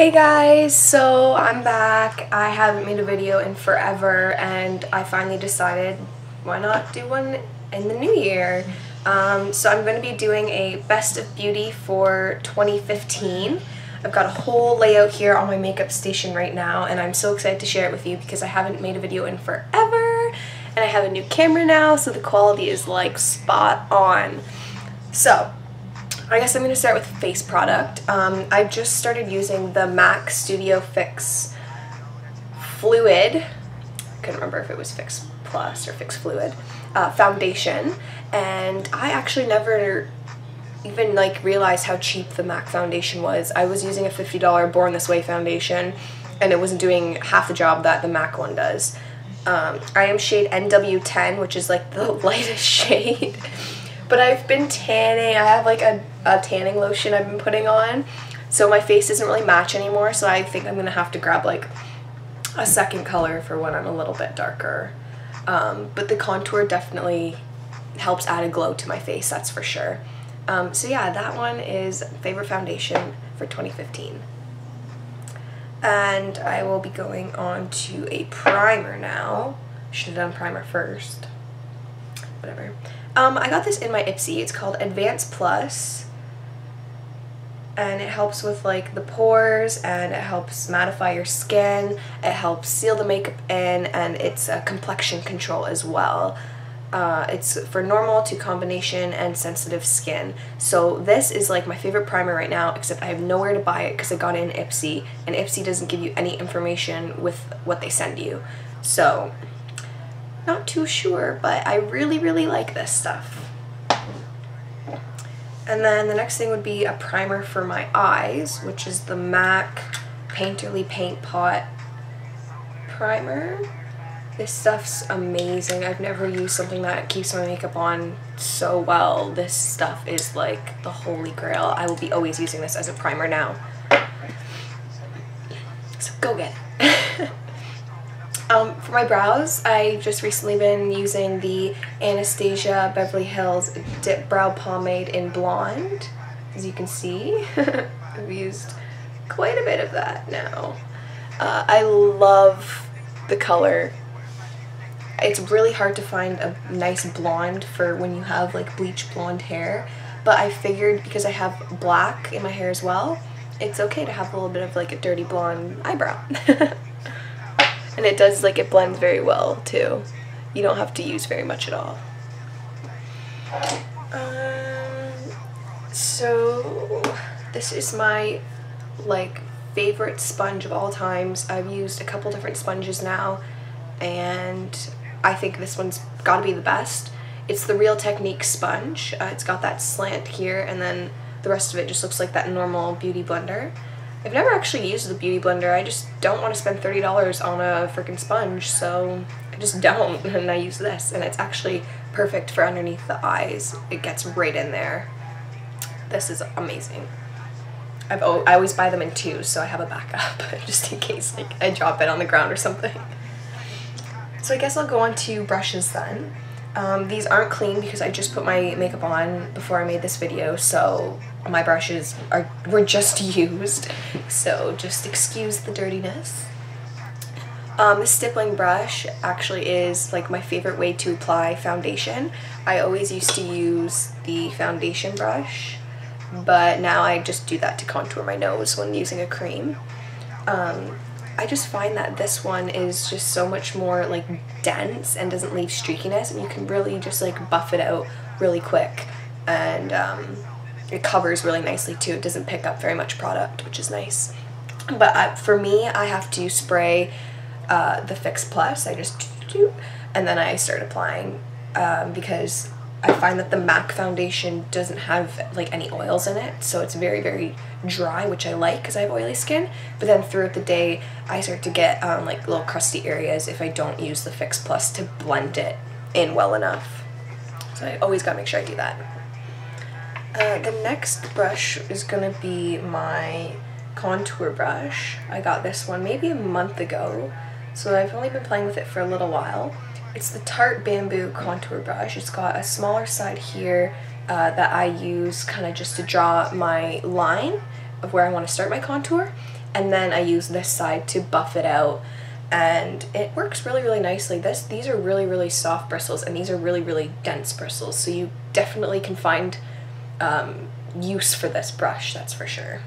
Hey guys, so I'm back. I haven't made a video in forever and I finally decided why not do one in the new year. So I'm going to be doing a best of beauty for 2015. I've got a whole layout here on my makeup station right now and I'm so excited to share it with you because I haven't made a video in forever and I have a new camera now, so the quality is like spot on. So I guess I'm going to start with face product. I just started using the MAC Studio Fix Fluid, I couldn't remember if it was Fix Plus or Fix Fluid, foundation, and I actually never even realized how cheap the MAC foundation was. I was using a $50 Born This Way foundation and it wasn't doing half the job that the MAC one does. I am shade NW10, which is like the lightest shade. But I've been tanning. I have like a tanning lotion I've been putting on, so my face doesn't really match anymore, so I think I'm gonna have to grab like a second color for when I'm a little bit darker. But the contour definitely helps add a glow to my face, that's for sure. So yeah, that one is favorite foundation for 2015. And I will be going on to a primer now. Should have done primer first. Whatever. I got this in my Ipsy. It's called Advanced Plus, and it helps with like the pores, and it helps mattify your skin, it helps seal the makeup in, and it's a complexion control as well. It's for normal to combination and sensitive skin. So this is like my favorite primer right now, except I have nowhere to buy it because I got it in Ipsy, and Ipsy doesn't give you any information with what they send you. So not too sure, but I really like this stuff. And then the next thing would be a primer for my eyes, which is the MAC Painterly Paint Pot primer. This stuff's amazing. I've never used something that keeps my makeup on so well. This stuff is like the holy grail. I will be always using this as a primer now. So go get it. For my brows, I've just recently been using the Anastasia Beverly Hills Dip Brow Pomade in Blonde. As you can see, I've used quite a bit of that now. I love the color. It's really hard to find a nice blonde for when you have like bleach blonde hair, but I figured because I have black in my hair as well, it's okay to have a little bit of like a dirty blonde eyebrow. And it does, like, it blends very well too. You don't have to use very much at all. So this is my like favorite sponge of all times. I've used a couple different sponges now, and I think this one's gotta be the best. It's the Real Technique sponge. It's got that slant here, and then the rest of it just looks like that normal beauty blender. I've never actually used the beauty blender. I just don't want to spend $30 on a freaking sponge, so I just don't, and I use this, and it's actually perfect for underneath the eyes. It gets right in there. This is amazing. I always buy them in two, so I have a backup just in case like I drop it on the ground or something. So I guess I'll go on to brushes then. These aren't clean because I just put my makeup on before I made this video, so my brushes were just used, so just excuse the dirtiness. The stippling brush actually is like my favorite way to apply foundation. I always used to use the foundation brush, but now I just do that to contour my nose when using a cream. I just find that this one is just so much more like dense and doesn't leave streakiness, and you can really just like buff it out really quick, and it covers really nicely too. It doesn't pick up very much product, which is nice. But for me, I have to spray the Fix Plus. I just do, and then I start applying because I find that the MAC foundation doesn't have like any oils in it, so it's very dry, which I like because I have oily skin. But then throughout the day I start to get like little crusty areas if I don't use the Fix Plus to blend it in well enough. So I always gotta make sure I do that. The next brush is gonna be my contour brush. I got this one maybe a month ago, so I've only been playing with it for a little while. It's the Tarte Bamboo Contour Brush. It's got a smaller side here that I use kind of just to draw my line, of where I want to start my contour, and then I use this side to buff it out, and it works really, really nicely. These are really, really soft bristles, and these are really, really dense bristles, so you definitely can find use for this brush, that's for sure.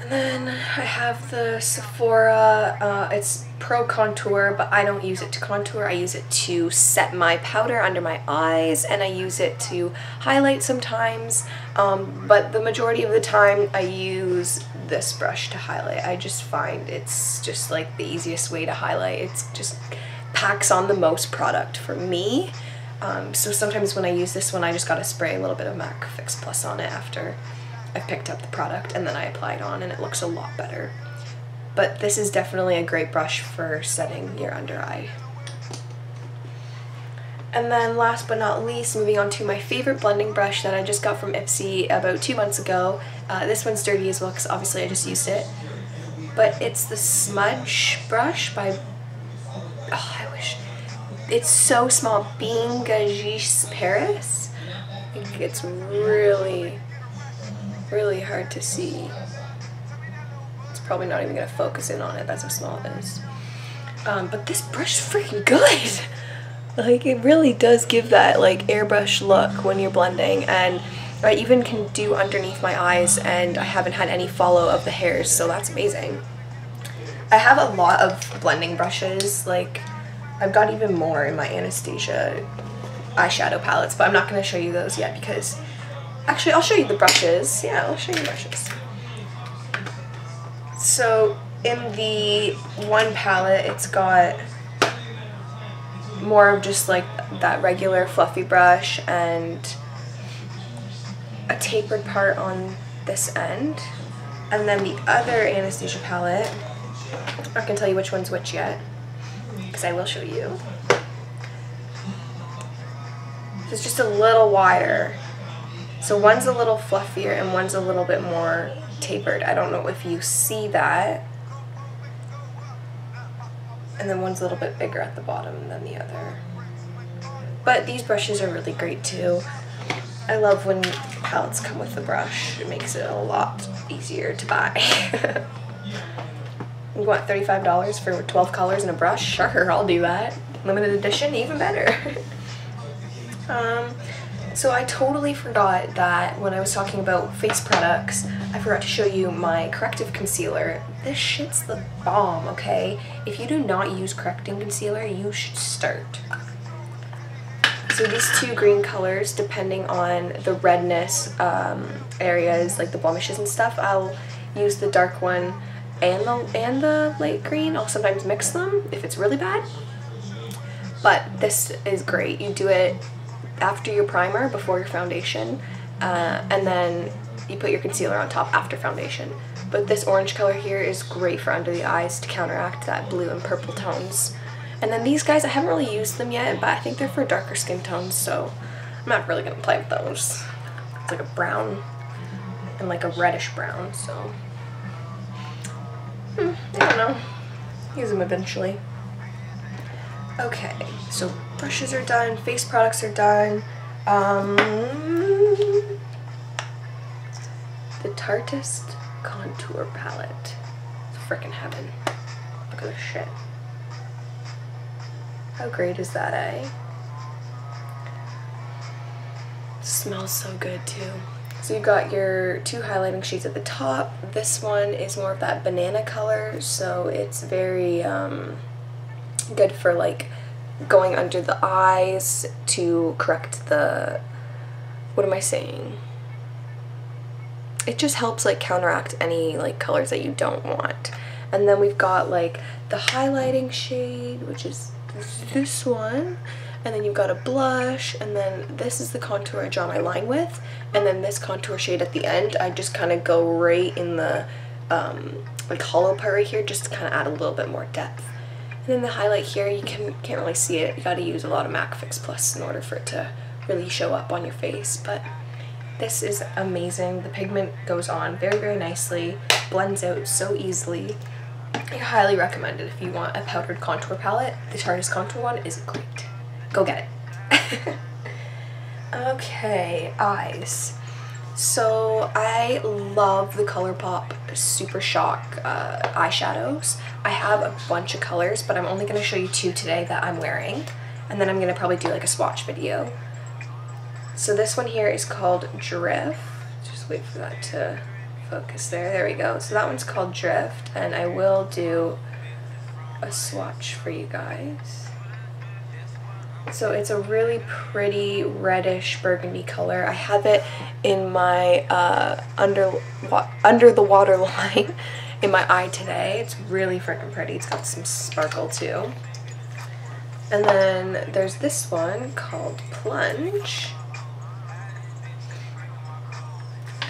And then I have the Sephora, it's Pro Contour, but I don't use it to contour. I use it to set my powder under my eyes, and I use it to highlight sometimes, but the majority of the time I use this brush to highlight. I just find it's just like the easiest way to highlight. It's just packs on the most product for me. So sometimes when I use this one, I just gotta spray a little bit of MAC Fix Plus on it after I've picked up the product, and then I apply it on, and it looks a lot better. But this is definitely a great brush for setting your under eye. And then last but not least, moving on to my favorite blending brush that I just got from Ipsy about 2 months ago. This one's dirty as well because obviously I just used it. But it's the Smudge brush by, oh, I wish, it's so small, Bingagis Paris. I think it's really, really hard to see. It's probably not even going to focus in on it, that's how small it is. But this brush is freaking good! Like, it really does give that, like, airbrush look when you're blending, and I even can do underneath my eyes, and I haven't had any follow of the hairs, so that's amazing. I have a lot of blending brushes, like, I've got even more in my Anastasia eyeshadow palettes, but I'm not going to show you those yet because, actually, I'll show you the brushes. Yeah, I'll show you brushes. So, in the one palette, it's got more of just like that regular fluffy brush and a tapered part on this end. And then the other Anastasia palette, I'm not going to tell you which one's which yet, because I will show you. It's just a little wider. So one's a little fluffier and one's a little bit more tapered. I don't know if you see that. And then one's a little bit bigger at the bottom than the other. But these brushes are really great too. I love when palettes come with the brush. It makes it a lot easier to buy. You want $35 for 12 colors and a brush? Sure, I'll do that. Limited edition, even better. So I totally forgot that when I was talking about face products, I forgot to show you my corrective concealer. This shit's the bomb, okay? If you do not use correcting concealer, you should start. So these two green colors, depending on the redness areas, like the blemishes and stuff, I'll use the dark one and the light green. I'll sometimes mix them if it's really bad. But this is great. You do it after your primer, before your foundation, and then you put your concealer on top after foundation. But this orange color here is great for under the eyes to counteract that blue and purple tones. And then these guys, I haven't really used them yet, but I think they're for darker skin tones, so I'm not really going to play with those. It's like a brown and like a reddish brown, so I don't know. Use them eventually. Okay, so brushes are done, face products are done. The Tartist Contour Palette. It's frickin' heaven. Look at this shit. How great is that, eh? It smells so good too. So you've got your two highlighting shades at the top. This one is more of that banana color, so it's very good for like going under the eyes to correct the, what am I saying? It just helps like counteract any like colors that you don't want. And then we've got like the highlighting shade, which is this one, and then you've got a blush, and then this is the contour I draw my line with, and then this contour shade at the end, I just kind of go right in the like hollow part right here, just to kind of add a little bit more depth. And then the highlight here, you can't really see it. You got to use a lot of MAC Fix Plus in order for it to really show up on your face. But this is amazing. The pigment goes on very, very nicely, blends out so easily. I highly recommend it if you want a powdered contour palette. The Tartist Contour one is great. Go get it. Okay, eyes. So I love the ColourPop Super Shock eyeshadows. I have a bunch of colors, but I'm only going to show you 2 today that I'm wearing, and then I'm going to probably do like a swatch video. So this one here is called Drift. Just wait for that to focus there. There we go. So that one's called Drift, and I will do a swatch for you guys. So it's a really pretty reddish burgundy color. I have it in my under the water line in my eye today. It's really freaking pretty. It's got some sparkle too. And then there's this one called Plunge.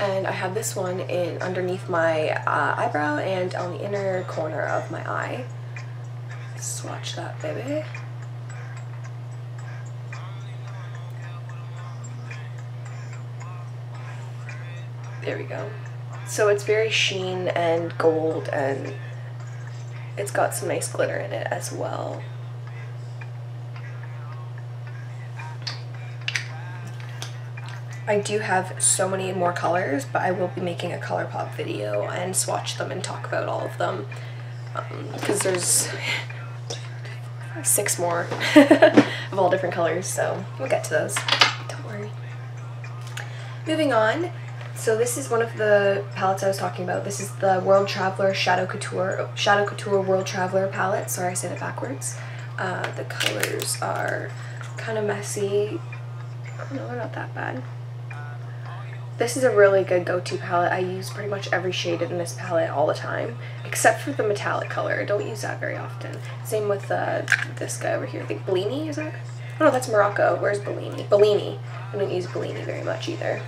And I have this one in underneath my eyebrow and on the inner corner of my eye. Swatch that, baby. There we go. So it's very sheen and gold, and it's got some nice glitter in it as well. I do have so many more colors, but I will be making a ColourPop video and swatch them and talk about all of them, because there's 6 more of all different colors, so we'll get to those. Don't worry. Moving on. So this is one of the palettes I was talking about. This is the World Traveler Shadow Couture World Traveler palette. Sorry, I said it backwards. The colors are kind of messy. Oh, no, they're not that bad. This is a really good go-to palette. I use pretty much every shade in this palette all the time, except for the metallic color. I don't use that very often. Same with this guy over here. I think Bellini, is that? Oh no, that's Morocco. Where's Bellini? Bellini. I don't use Bellini very much either.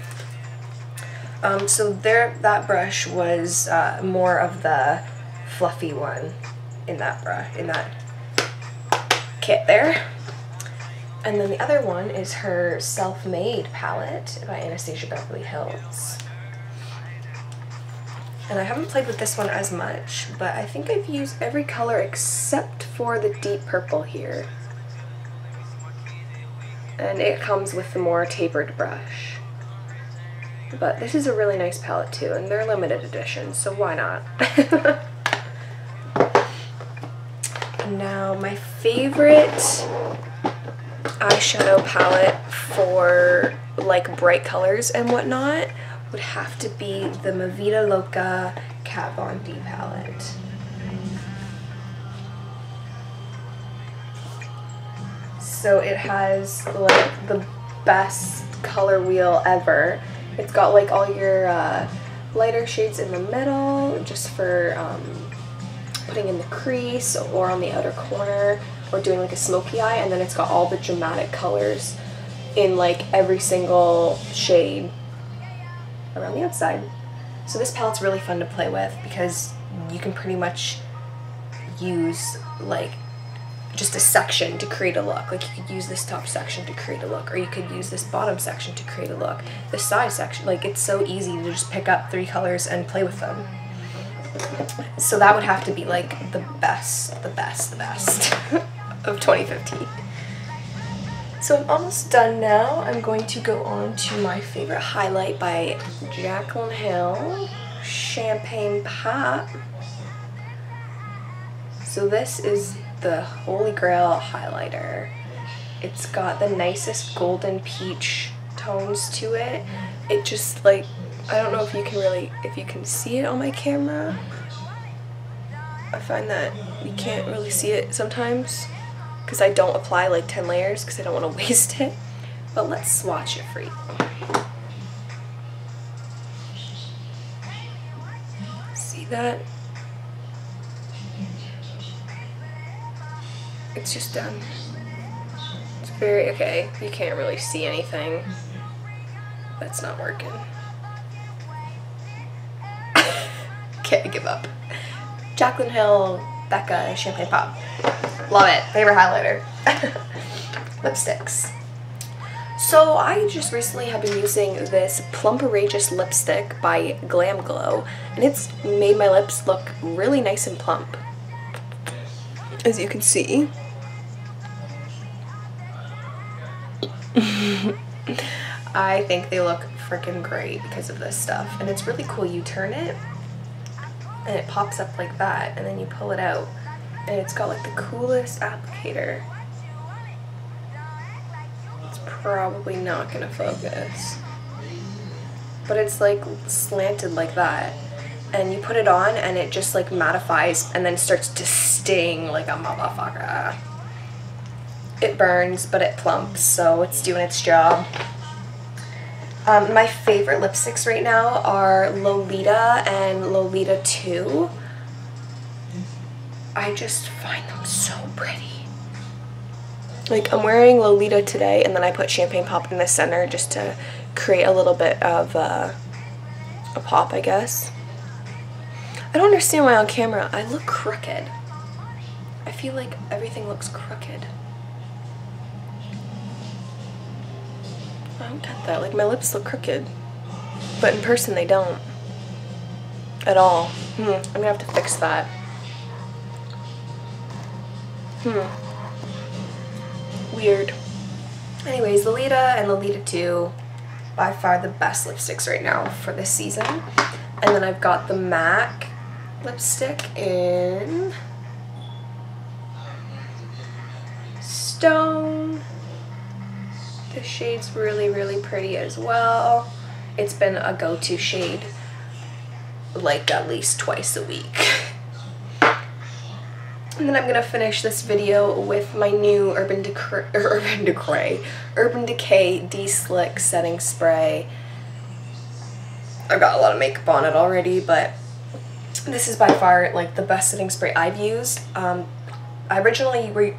So that brush was more of the fluffy one in that kit there. And then the other one is her Self-Made palette by Anastasia Beverly Hills. And I haven't played with this one as much, but I think I've used every color except for the deep purple here. And it comes with the more tapered brush. But this is a really nice palette too, and they're limited edition, so why not? Now, my favorite eyeshadow palette for like bright colors and whatnot would have to be the Ma Vida Loca Kat Von D palette. So it has like the best color wheel ever. It's got like all your lighter shades in the middle just for putting in the crease or on the outer corner or doing like a smoky eye, and then it's got all the dramatic colors in like every single shade around the outside. So this palette's really fun to play with because you can pretty much use like just a section to create a look. Like you could use this top section to create a look, or you could use this bottom section to create a look. This side section, like it's so easy to just pick up 3 colors and play with them. So that would have to be like the best of 2015. So I'm almost done now. I'm going to go on to my favorite highlight by Jaclyn Hill, Champagne Pop. So this is the Holy Grail highlighter. It's got the nicest golden peach tones to it. It just like, I don't know if you can see it on my camera. I find that you can't really see it sometimes because I don't apply like 10 layers because I don't want to waste it. But let's swatch it for you. See that? It's just done. It's very, okay, you can't really see anything. That's not working. Okay, I give up. Jaclyn Hill, Becca, Champagne Pop. Love it. Favorite highlighter. Lipsticks. So I just recently have been using this Plumperageous lipstick by Glam Glow, and it's made my lips look really nice and plump, as you can see. I think they look freaking great because of this stuff. And it's really cool. You turn it and it pops up like that, and then you pull it out and it's got like the coolest applicator. It's probably not gonna focus, but it's like slanted like that, and you put it on and it just like mattifies and then starts to sting like a motherfucker. It burns, but it plumps, so it's doing its job. My favorite lipsticks right now are Lolita and Lolita 2. I just find them so pretty. Like, I'm wearing Lolita today, and then I put Champagne Pop in the center just to create a little bit of a pop, I guess. I don't understand why on camera I look crooked. I feel like everything looks crooked. I don't get that. Like, my lips look crooked, but in person they don't at all. I'm gonna have to fix that. Weird. Anyways, Lolita and Lolita 2, by far the best lipsticks right now for this season. And then I've got the MAC lipstick in Stone. This shade's really, really pretty as well. It's been a go-to shade like at least twice a week. And then I'm gonna finish this video with my new Urban Decay De-Slick Setting Spray. I've got a lot of makeup on it already, but this is by far like the best setting spray I've used. I originally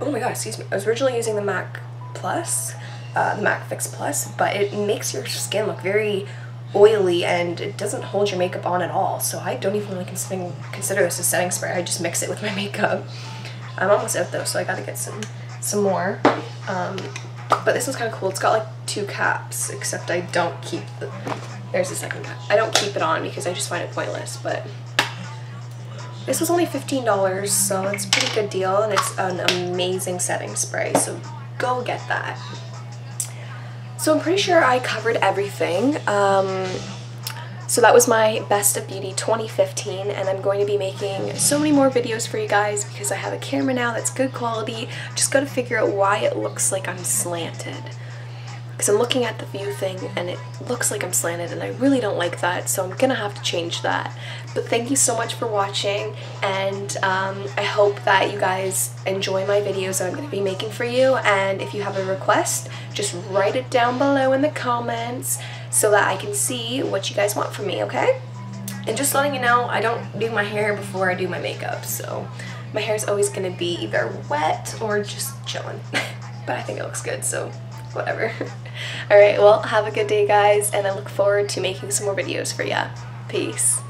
oh my god, excuse me. I was originally using the MAC Plus, the MAC Fix Plus, but it makes your skin look very oily and it doesn't hold your makeup on at all. So I don't even really consider this a setting spray. I just mix it with my makeup. I'm almost out though, so I gotta get some more. But this one's kind of cool. It's got like 2 caps, except I don't keep the, there's the second cap. I don't keep it on because I just find it pointless, but this was only $15, so it's a pretty good deal, and it's an amazing setting spray, so go get that. So I'm pretty sure I covered everything. So that was my Best of Beauty 2015, and I'm going to be making so many more videos for you guys because I have a camera now that's good quality. Just got to figure out why it looks like I'm slanted. Because I'm looking at the view thing and it looks like I'm slanted, and I really don't like that, so I'm gonna have to change that. But thank you so much for watching, and I hope that you guys enjoy my videos that I'm gonna be making for you. And if you have a request, just write it down below in the comments so that I can see what you guys want from me, okay? And just letting you know, I don't do my hair before I do my makeup, so my hair is always gonna be either wet or just chilling. But I think it looks good, so whatever. Alright, well, have a good day, guys, and I look forward to making some more videos for ya. Peace.